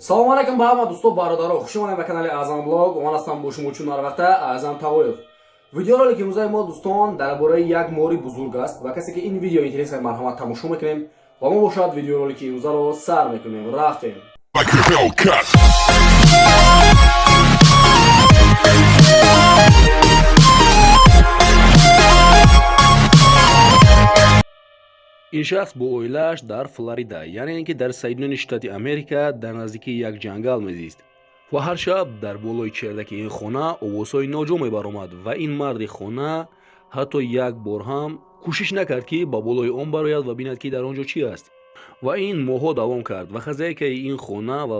Салом алейкум ба ҳама дӯсто бародаро, хушомадед ба канали Аъзам блог. Ман ҳастам бо шумо чун дар вақта Аъзам Тағоев. Видеоролики имрӯзаи мо дӯстон дар бораи як мори бузург аст ва касе ки ин видео интерес кард марҳамат тамошо мекунем ва мо бошад видеоролики имрӯзаро сар мекунем. Рафтем. ин шахс бо оилааш дар Флорида, яъне ки дар Соединёни Штати Америка дар наздики як ҷангал мезист. ва ҳар шаб дар болои чердаки ин хона овозҳои ноҷо мебаромад ва ин марди хона ҳатто як бор ҳам кӯшиш накард ки ба болои он барояд ва бинад ки дар он ҷо чӣ аст. ва ин моҳҳо давом кард ва хозяйкаи ин хона ва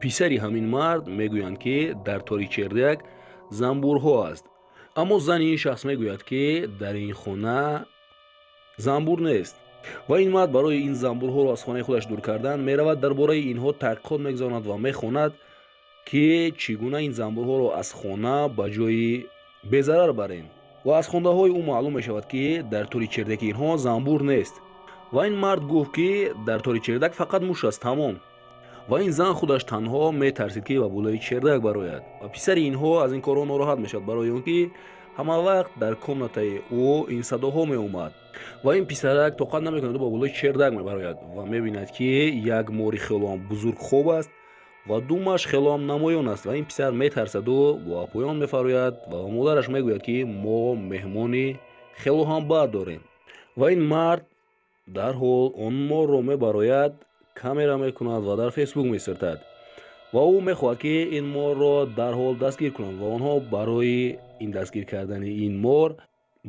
писари ҳамин мард мегӯянд ки дар тори чердак занбурҳо аст. аммо зани ин шахс мегӯяд ки дар ин хона занбур нест ва ин мард барои ин занбурҳоро аз хонаи худаш дур кардан меравад дар бораи инҳо таҳқиқот мегузаронад ва мехонад ки чӣ гуна ин занбурҳоро аз хона ба ҷои безарар барем. ва аз хондаҳои ӯ маълум мешавад ки дар тори чердаки инҳо занбур нест. ва ин мард гуфт ки дар тори чердак фақат муш аст, тамом. ва ин зан худаш танҳо метарсид ки ба болои чердак барояд ва писари инҳо аз ин корҳо нороҳат мешавад, барои он ки ҳама вақт дар комнатаи ӯ ин садоҳо меомад ва ин писарак тоқат намекунад ба болои чердак мебарояд ва мебинад ки як мори хелоам бузург хоб аст ва думаш хелоам намоён аст ва ин писар метарсаду ба поён мефарояд ва ба модараш мегӯяд ки мо меҳмони хелоам бад дорем. ва ин мард дарҳол он морро мебарояд, камера мекунад ва дар фейсбук месертад ва ӯ мехоҳад ки ин морро дарҳол дастгир кунанд ва онҳо барои ин дастгир кардани ин мор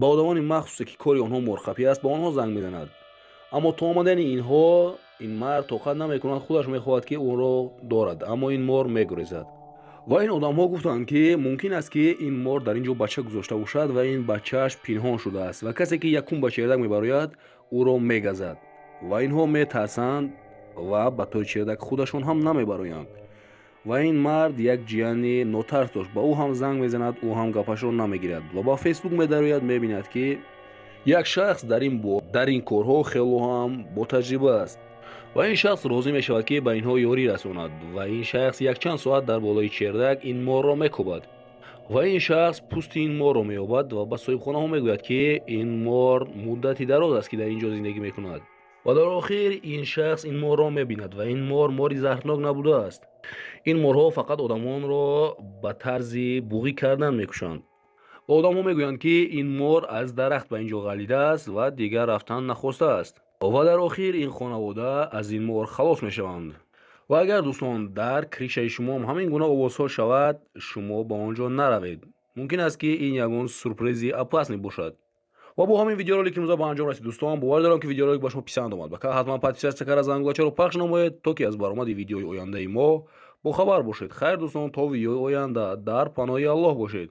ба одамони махсусе ки кори онҳо морхапӣ аст ба онҳо занг мезанад. аммо то омадани инҳо ин мард тоқат намекунад, худаш мехоҳад ки онро дорад, аммо ин мор мегурезад. ва ин одамҳо гуфтанд ки мумкин аст ки ин мор дар ин ҷо бача гузошта бошад ва ин бачааш пинҳон шудааст ва касе ки якум ба чердак мебарояд ӯро мегазад ва инҳо метарсанд ва ба тори чердак худашон ҳам намебароянд. ва ин мард як ҷияни нотарс дошт, ба ӯ ҳам занг мезанад, ӯ ҳам гапашро намегирад ва ба фейсбук медарояд, мебинад ки як шахс дар ин корҳо хело ҳам ботаҷриба аст ва ин шахс розӣ мешавад ки ба инҳо ёрӣ расонад ва ин шахс якчанд соат дар болои чердак ин морро мекобад ва ин шахс пӯсти ин морро меёбад ва ба соҳибхонаҳо мегӯяд ки ин мор муддати дароз аст ки дар ин ҷо зиндагӣ мекунад ва дар охир ин шахс ин морро мебинад ва ин мор мори заҳрнок набудааст. ин морҳо фақат одамонро ба тарзи буғӣ кардан мекушанд ва одамҳо мегӯянд ки ин мор аз дарахт ба ин ҷо ғалидааст ва дигар рафтан нахостааст ва дар охир ин хонавода аз ин мор халос мешаванд. ва агар дӯстон дар кришаи шумо ҳамин гуна овозҳо шавад, шумо ба он ҷо наравед, мумкин аст ки ин ягон сюрпризи опасный бошад. ва бо ҳамин видеоролик имрӯза ба анҷом расид дӯстон. бовар дорам ки видеоролик ба шумо писанд омад. Бака ҳатман подписатсия карда зангулачаро пахш намоед, то ки аз баромади видеои ояндаи мо бохабар бошед. Хайр дӯстон, то видеои оянда, дар паноҳи Аллоҳ бошед.